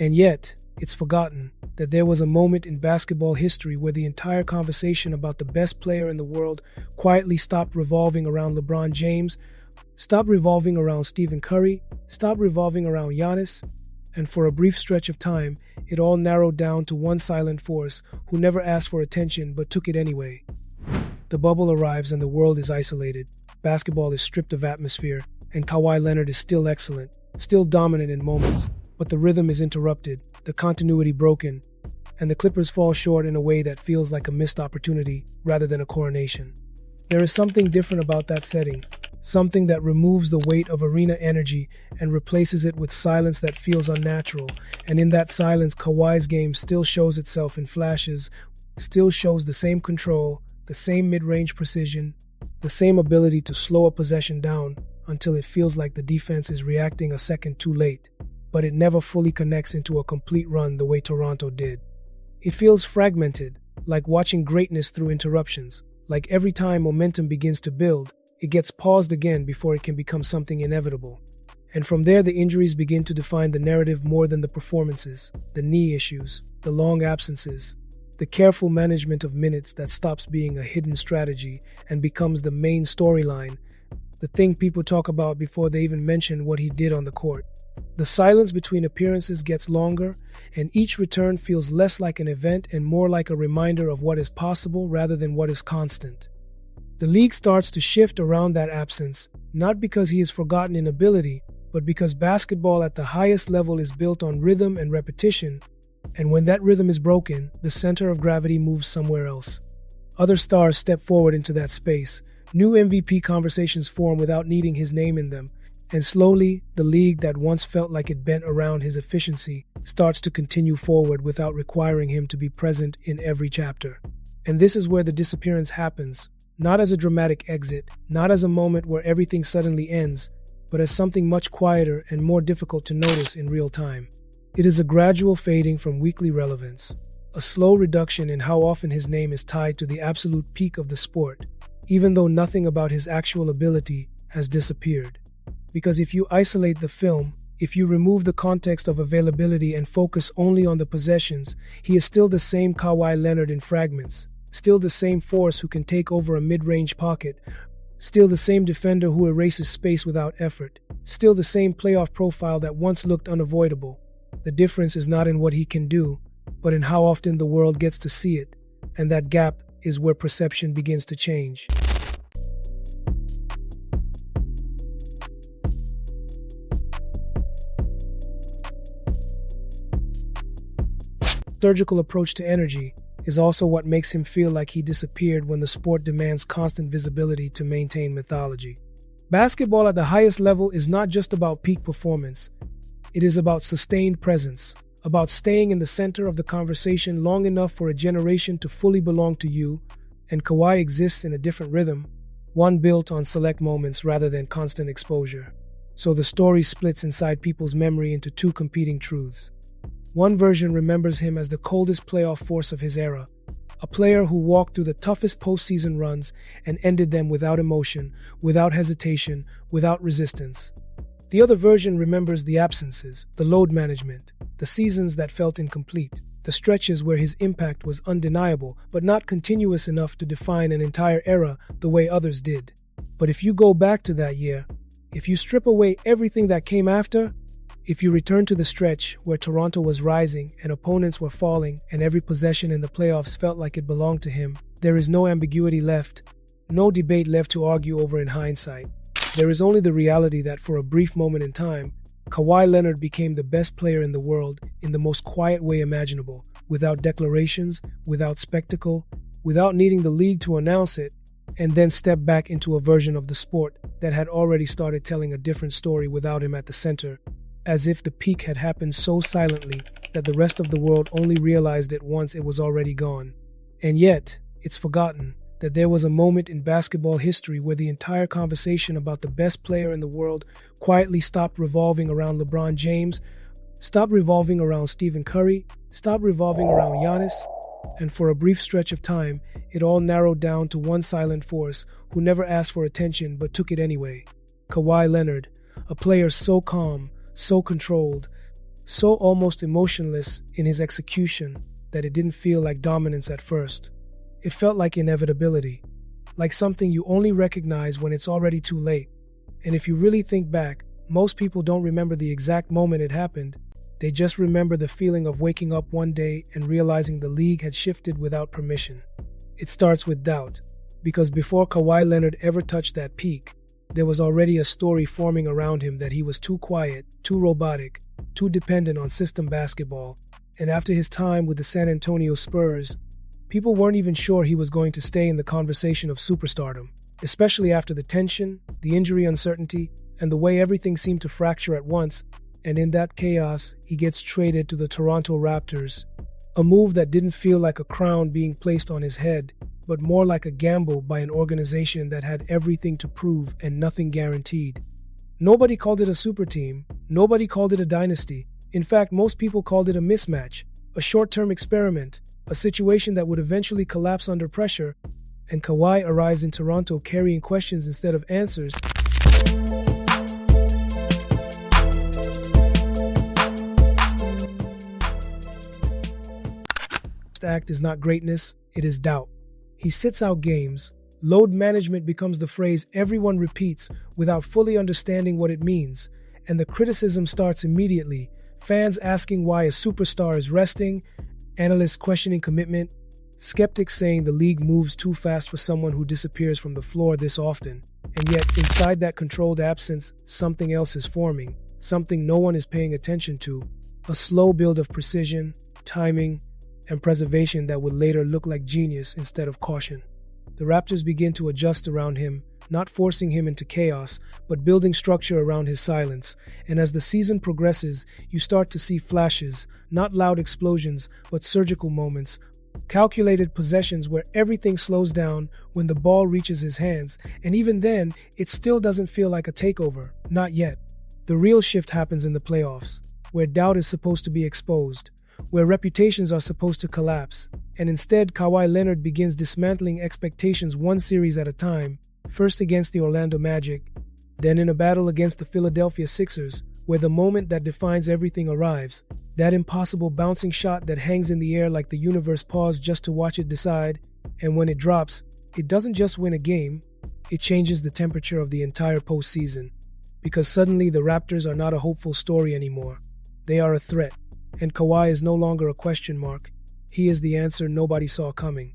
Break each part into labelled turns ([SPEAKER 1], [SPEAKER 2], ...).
[SPEAKER 1] And yet, it's forgotten that there was a moment in basketball history where the entire conversation about the best player in the world quietly stopped revolving around LeBron James, stopped revolving around Stephen Curry, stopped revolving around Giannis, and for a brief stretch of time, it all narrowed down to one silent force who never asked for attention but took it anyway. The bubble arrives and the world is isolated. Basketball is stripped of atmosphere, and Kawhi Leonard is still excellent, still dominant in moments, but the rhythm is interrupted, the continuity broken, and the Clippers fall short in a way that feels like a missed opportunity rather than a coronation. There is something different about that setting, something that removes the weight of arena energy and replaces it with silence that feels unnatural, and in that silence, Kawhi's game still shows itself in flashes, still shows the same control, the same mid-range precision, the same ability to slow a possession down until it feels like the defense is reacting a second too late, but it never fully connects into a complete run the way Toronto did. It feels fragmented, like watching greatness through interruptions, like every time momentum begins to build, it gets paused again before it can become something inevitable. And from there, the injuries begin to define the narrative more than the performances, the knee issues, the long absences, the careful management of minutes that stops being a hidden strategy and becomes the main storyline, the thing people talk about before they even mention what he did on the court. The silence between appearances gets longer, and each return feels less like an event and more like a reminder of what is possible rather than what is constant. The league starts to shift around that absence, not because he is forgotten in ability, but because basketball at the highest level is built on rhythm and repetition, and when that rhythm is broken, the center of gravity moves somewhere else. Other stars step forward into that space. New MVP conversations form without needing his name in them, and slowly, the league that once felt like it bent around his efficiency starts to continue forward without requiring him to be present in every chapter. And this is where the disappearance happens, not as a dramatic exit, not as a moment where everything suddenly ends, but as something much quieter and more difficult to notice in real time. It is a gradual fading from weekly relevance, a slow reduction in how often his name is tied to the absolute peak of the sport, even though nothing about his actual ability has disappeared. Because if you isolate the film, if you remove the context of availability and focus only on the possessions, he is still the same Kawhi Leonard in fragments, still the same force who can take over a mid-range pocket, still the same defender who erases space without effort, still the same playoff profile that once looked unavoidable. The difference is not in what he can do, but in how often the world gets to see it, and that gap is where perception begins to change. Surgical approach to energy is also what makes him feel like he disappeared when the sport demands constant visibility to maintain mythology. Basketball at the highest level is not just about peak performance. It is about sustained presence, about staying in the center of the conversation long enough for a generation to fully belong to you, and Kawhi exists in a different rhythm, one built on select moments rather than constant exposure. So the story splits inside people's memory into two competing truths. One version remembers him as the coldest playoff force of his era, a player who walked through the toughest postseason runs and ended them without emotion, without hesitation, without resistance. The other version remembers the absences, the load management, the seasons that felt incomplete, the stretches where his impact was undeniable but not continuous enough to define an entire era the way others did. But if you go back to that year, if you strip away everything that came after, if you return to the stretch where Toronto was rising and opponents were falling and every possession in the playoffs felt like it belonged to him, there is no ambiguity left, no debate left to argue over in hindsight. There is only the reality that for a brief moment in time, Kawhi Leonard became the best player in the world in the most quiet way imaginable, without declarations, without spectacle, without needing the league to announce it, and then stepped back into a version of the sport that had already started telling a different story without him at the center, as if the peak had happened so silently that the rest of the world only realized it once it was already gone. And yet, it's forgotten that there was a moment in basketball history where the entire conversation about the best player in the world quietly stopped revolving around LeBron James, stopped revolving around Stephen Curry, stopped revolving around Giannis, and for a brief stretch of time, it all narrowed down to one silent force who never asked for attention but took it anyway. Kawhi Leonard, a player so calm, so controlled, so almost emotionless in his execution that it didn't feel like dominance at first. It felt like inevitability, like something you only recognize when it's already too late. And if you really think back, most people don't remember the exact moment it happened. They just remember the feeling of waking up one day and realizing the league had shifted without permission. It starts with doubt, because before Kawhi Leonard ever touched that peak, there was already a story forming around him that he was too quiet, too robotic, too dependent on system basketball. And after his time with the San Antonio Spurs, people weren't even sure he was going to stay in the conversation of superstardom, especially after the tension, the injury uncertainty, and the way everything seemed to fracture at once. And in that chaos, he gets traded to the Toronto Raptors, a move that didn't feel like a crown being placed on his head, but more like a gamble by an organization that had everything to prove and nothing guaranteed. Nobody called it a super team, nobody called it a dynasty. In fact, most people called it a mismatch, a short-term experiment, a situation that would eventually collapse under pressure. And Kawhi arrives in Toronto carrying questions instead of answers. Act is not greatness, it is doubt. He sits out games. Load management becomes the phrase everyone repeats without fully understanding what it means, and the criticism starts immediately. Fans asking why a superstar is resting, analysts questioning commitment, skeptics saying the league moves too fast for someone who disappears from the floor this often. And yet, inside that controlled absence, something else is forming, something no one is paying attention to, a slow build of precision, timing, and preservation that would later look like genius instead of caution. The Raptors begin to adjust around him, not forcing him into chaos, but building structure around his silence. And as the season progresses, you start to see flashes, not loud explosions, but surgical moments, calculated possessions where everything slows down when the ball reaches his hands, and even then, it still doesn't feel like a takeover, not yet. The real shift happens in the playoffs, where doubt is supposed to be exposed, where reputations are supposed to collapse, and instead Kawhi Leonard begins dismantling expectations one series at a time, first against the Orlando Magic, then in a battle against the Philadelphia Sixers, where the moment that defines everything arrives, that impossible bouncing shot that hangs in the air like the universe paused just to watch it decide, and when it drops, it doesn't just win a game, it changes the temperature of the entire postseason, because suddenly the Raptors are not a hopeful story anymore. They are a threat. And Kawhi is no longer a question mark. He is the answer nobody saw coming.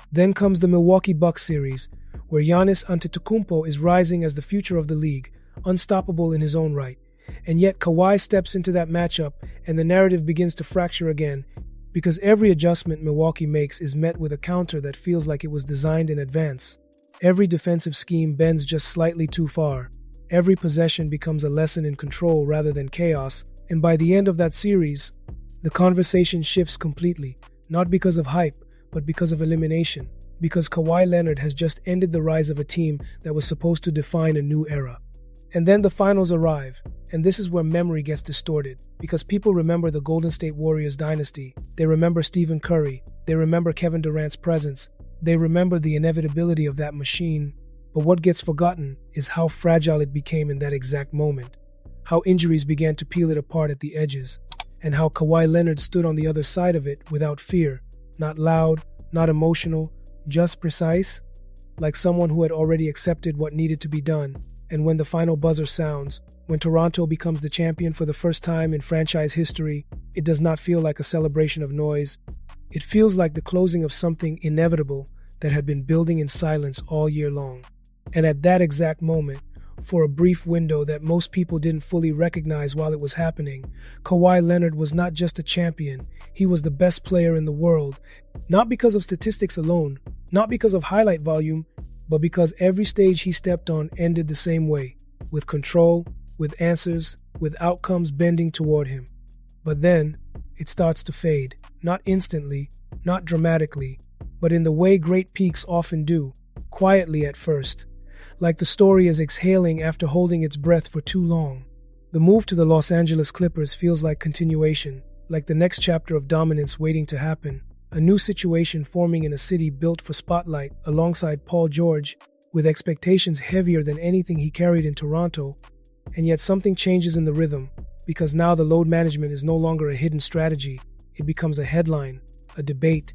[SPEAKER 1] Then comes the Milwaukee Bucks series, where Giannis Antetokounmpo is rising as the future of the league, unstoppable in his own right. And yet Kawhi steps into that matchup, and the narrative begins to fracture again, because every adjustment Milwaukee makes is met with a counter that feels like it was designed in advance. Every defensive scheme bends just slightly too far. Every possession becomes a lesson in control rather than chaos, and by the end of that series, the conversation shifts completely, not because of hype, but because of elimination, because Kawhi Leonard has just ended the rise of a team that was supposed to define a new era. And then the finals arrive, and this is where memory gets distorted, because people remember the Golden State Warriors dynasty, they remember Stephen Curry, they remember Kevin Durant's presence, they remember the inevitability of that machine, but what gets forgotten is how fragile it became in that exact moment, how injuries began to peel it apart at the edges, and how Kawhi Leonard stood on the other side of it without fear, not loud, not emotional, just precise, like someone who had already accepted what needed to be done. And when the final buzzer sounds, when Toronto becomes the champion for the first time in franchise history, it does not feel like a celebration of noise. It feels like the closing of something inevitable that had been building in silence all year long. And at that exact moment, for a brief window that most people didn't fully recognize while it was happening, Kawhi Leonard was not just a champion, he was the best player in the world, not because of statistics alone, not because of highlight volume, but because every stage he stepped on ended the same way, with control, with answers, with outcomes bending toward him. But then, it starts to fade, not instantly, not dramatically, but in the way great peaks often do, quietly at first. Like the story is exhaling after holding its breath for too long. The move to the Los Angeles Clippers feels like continuation, like the next chapter of dominance waiting to happen, a new situation forming in a city built for spotlight alongside Paul George, with expectations heavier than anything he carried in Toronto, and yet something changes in the rhythm. because now the load management is no longer a hidden strategy. It becomes a headline, a debate,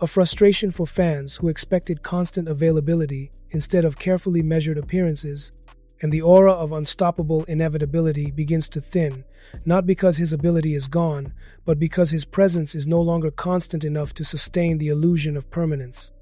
[SPEAKER 1] a frustration for fans who expected constant availability instead of carefully measured appearances, and the aura of unstoppable inevitability begins to thin, not because his ability is gone, but because his presence is no longer constant enough to sustain the illusion of permanence.